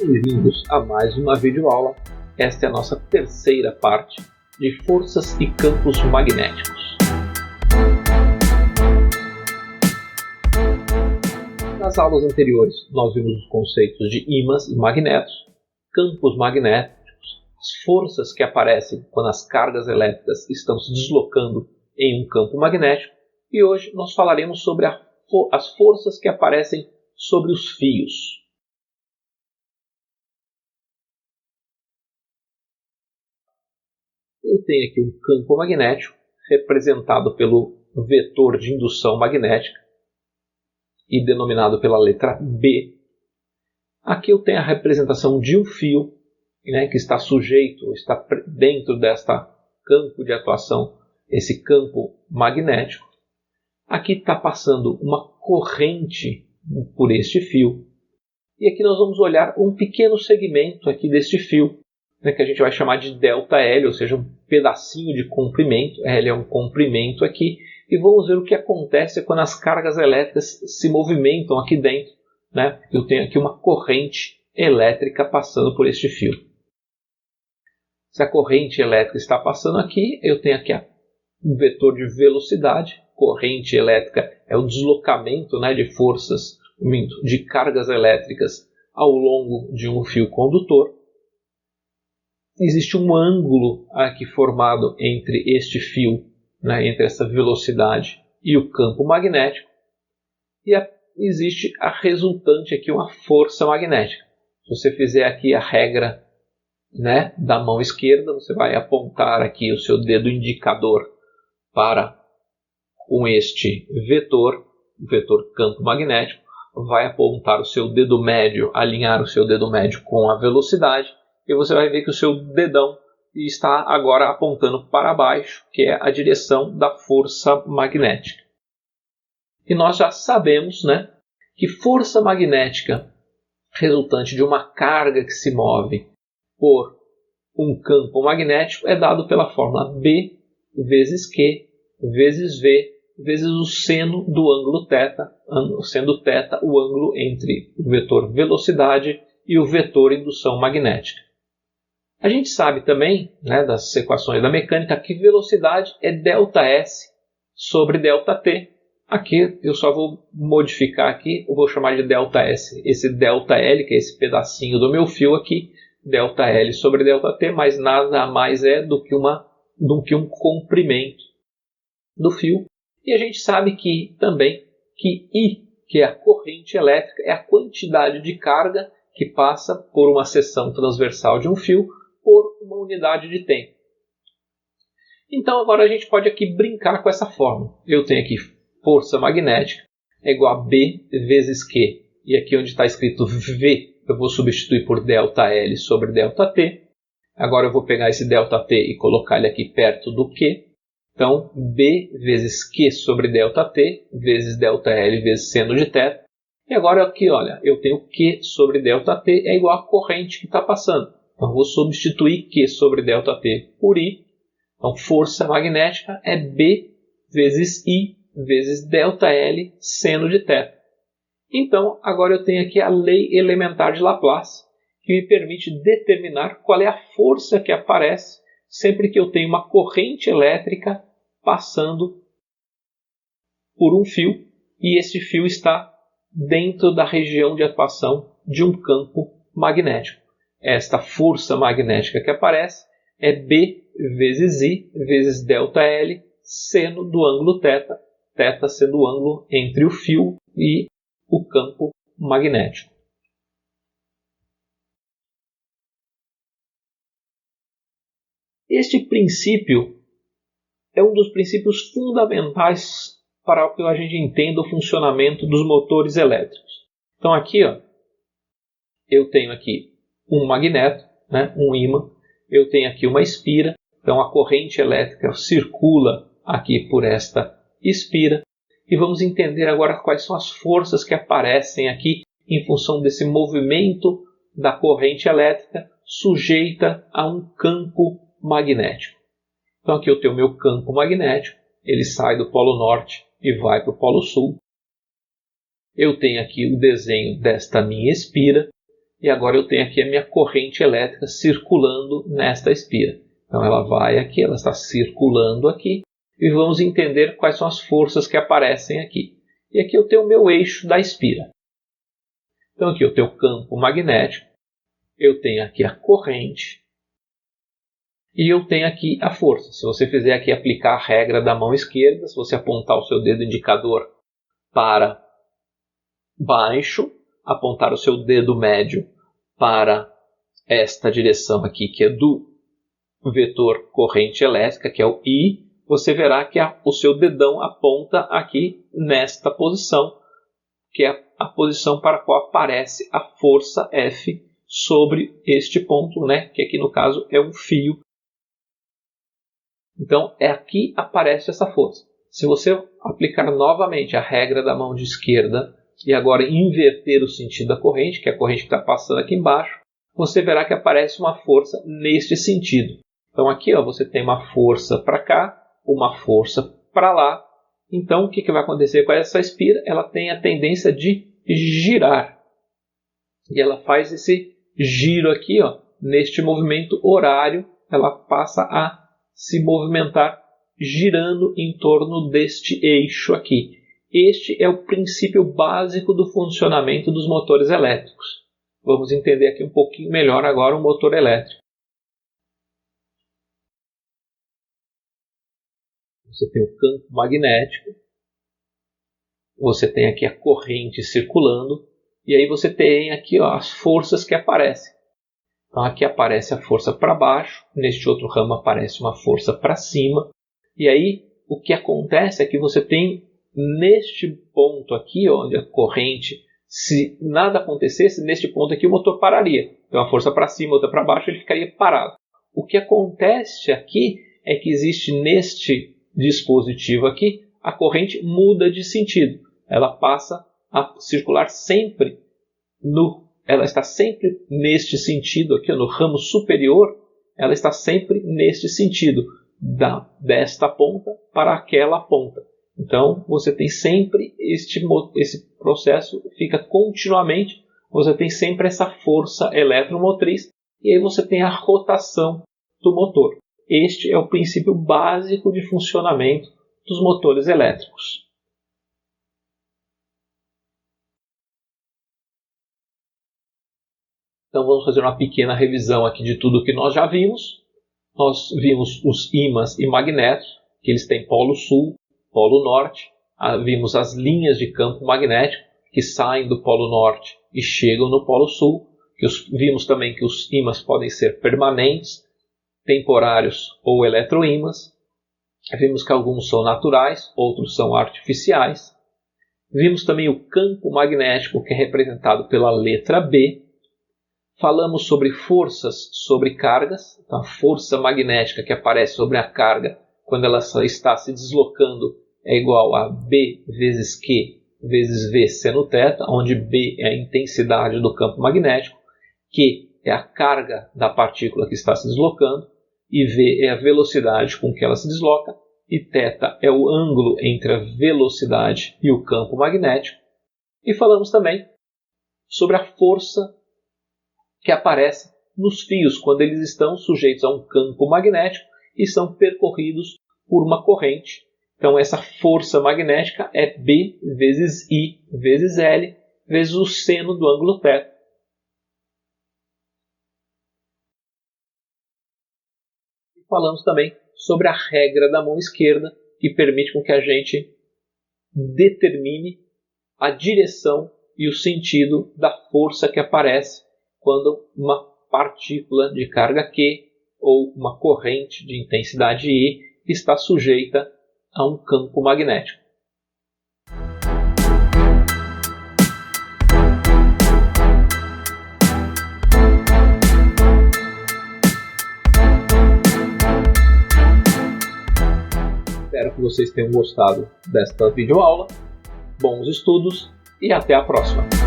Bem-vindos a mais uma videoaula. Esta é a nossa terceira parte de forças e campos magnéticos. Nas aulas anteriores, nós vimos os conceitos de ímãs e magnetos, campos magnéticos, as forças que aparecem quando as cargas elétricas estão se deslocando em um campo magnético, e hoje nós falaremos sobre as forças que aparecem sobre os fios. Eu tenho aqui um campo magnético representado pelo vetor de indução magnética e denominado pela letra B. Aqui eu tenho a representação de um fio, que está sujeito, está dentro desta campo de atuação, esse campo magnético. Aqui está passando uma corrente por este fio. E aqui nós vamos olhar um pequeno segmento aqui deste fio, que a gente vai chamar de ΔL, ou seja, um pedacinho de comprimento. L é um comprimento aqui. E vamos ver o que acontece quando as cargas elétricas se movimentam aqui dentro. Eu tenho aqui uma corrente elétrica passando por este fio. Se a corrente elétrica está passando aqui, eu tenho aqui um vetor de velocidade. Corrente elétrica é o deslocamento de forças, de cargas elétricas ao longo de um fio condutor. Existe um ângulo aqui formado entre este fio, entre essa velocidade e o campo magnético, e existe a resultante aqui, uma força magnética. Se você fizer aqui a regra da mão esquerda, você vai apontar aqui o seu dedo indicador com este vetor, o vetor campo magnético, vai apontar o seu dedo médio, alinhar o seu dedo médio com a velocidade, e você vai ver que o seu dedão está agora apontando para baixo, que é a direção da força magnética. E nós já sabemos que força magnética resultante de uma carga que se move por um campo magnético é dado pela fórmula B vezes Q vezes V vezes o seno do ângulo θ, sendo θ o ângulo entre o vetor velocidade e o vetor indução magnética. A gente sabe também, das equações da mecânica, que velocidade é ΔS sobre ΔT. Aqui eu só vou modificar aqui, eu vou chamar de ΔS. Esse ΔL, que é esse pedacinho do meu fio aqui, ΔL sobre ΔT, mas nada mais é do que um comprimento do fio. E a gente sabe também que I, que é a corrente elétrica, é a quantidade de carga que passa por uma seção transversal de um fio por uma unidade de tempo. Então agora a gente pode aqui brincar com essa fórmula. Eu tenho aqui força magnética é igual a B vezes Q. E aqui onde está escrito V, eu vou substituir por ΔL sobre ΔT. Agora eu vou pegar esse ΔT e colocar ele aqui perto do Q. Então, B vezes Q sobre ΔT vezes ΔL vezes seno de θ. E agora aqui, olha, eu tenho Q sobre ΔT é igual à corrente que está passando. Então, vou substituir Q sobre ΔT por I. Então, força magnética é B vezes I vezes ΔL seno de θ. Então, agora eu tenho aqui a lei elementar de Laplace, que me permite determinar qual é a força que aparece sempre que eu tenho uma corrente elétrica passando por um fio e esse fio está dentro da região de atuação de um campo magnético. Esta força magnética que aparece é B vezes I vezes ΔL seno do ângulo θ, θ sendo o ângulo entre o fio e o campo magnético. Este princípio é um dos princípios fundamentais para que a gente entenda o funcionamento dos motores elétricos. Então aqui, eu tenho aqui um magneto, um ímã, eu tenho aqui uma espira, então a corrente elétrica circula aqui por esta espira, e vamos entender agora quais são as forças que aparecem aqui em função desse movimento da corrente elétrica sujeita a um campo magnético. Então aqui eu tenho o meu campo magnético, ele sai do polo norte e vai para o polo sul. Eu tenho aqui o desenho desta minha espira, e agora eu tenho aqui a minha corrente elétrica circulando nesta espira. Então ela vai aqui, ela está circulando aqui, e vamos entender quais são as forças que aparecem aqui. E aqui eu tenho o meu eixo da espira. Então aqui eu tenho o campo magnético, eu tenho aqui a corrente, e eu tenho aqui a força. Se você fizer aqui aplicar a regra da mão esquerda, se você apontar o seu dedo indicador para baixo, apontar o seu dedo médio para esta direção aqui, que é do vetor corrente elétrica, que é o I, você verá que o seu dedão aponta aqui nesta posição, que é a posição para a qual aparece a força F sobre este ponto, né? Que aqui no caso é um fio. Então, aqui aparece essa força. Se você aplicar novamente a regra da mão de esquerda e agora inverter o sentido da corrente, que é a corrente que está passando aqui embaixo, você verá que aparece uma força neste sentido. Então, aqui você tem uma força para cá, uma força para lá. Então, o que vai acontecer com essa espira? Ela tem a tendência de girar. E ela faz esse giro aqui, neste movimento horário, ela passa a se movimentar girando em torno deste eixo aqui. Este é o princípio básico do funcionamento dos motores elétricos. Vamos entender aqui um pouquinho melhor agora o motor elétrico. Você tem o campo magnético, você tem aqui a corrente circulando, e aí você tem aqui as forças que aparecem. Então aqui aparece a força para baixo, neste outro ramo aparece uma força para cima, e aí o que acontece é que você tem neste ponto aqui, onde a corrente, se nada acontecesse, neste ponto aqui o motor pararia. Então uma força para cima, outra para baixo, ele ficaria parado. O que acontece aqui é que existe neste dispositivo aqui, a corrente muda de sentido. Ela passa a circular sempre ela está sempre neste sentido aqui, no ramo superior, ela está sempre neste sentido, desta ponta para aquela ponta. Então, você tem sempre esse processo, fica continuamente, você tem sempre essa força eletromotriz, e aí você tem a rotação do motor. Este é o princípio básico de funcionamento dos motores elétricos. Então vamos fazer uma pequena revisão aqui de tudo que nós já vimos. Nós vimos os ímãs e magnetos, que eles têm polo sul, polo norte. Vimos as linhas de campo magnético, que saem do polo norte e chegam no polo sul. Vimos também que os ímãs podem ser permanentes, temporários ou eletroímãs. Vimos que alguns são naturais, outros são artificiais. Vimos também o campo magnético, que é representado pela letra B. Falamos sobre forças sobre cargas. Então, a força magnética que aparece sobre a carga, quando ela está se deslocando, é igual a B vezes Q vezes V seno θ, onde B é a intensidade do campo magnético, Q é a carga da partícula que está se deslocando, e V é a velocidade com que ela se desloca, e θ é o ângulo entre a velocidade e o campo magnético. E falamos também sobre a força que aparece nos fios quando eles estão sujeitos a um campo magnético e são percorridos por uma corrente. Então essa força magnética é B vezes I vezes L vezes o seno do ângulo θ. E falamos também sobre a regra da mão esquerda, que permite com que a gente determine a direção e o sentido da força que aparece quando uma partícula de carga Q ou uma corrente de intensidade E está sujeita a um campo magnético. Espero que vocês tenham gostado desta videoaula. Bons estudos e até a próxima!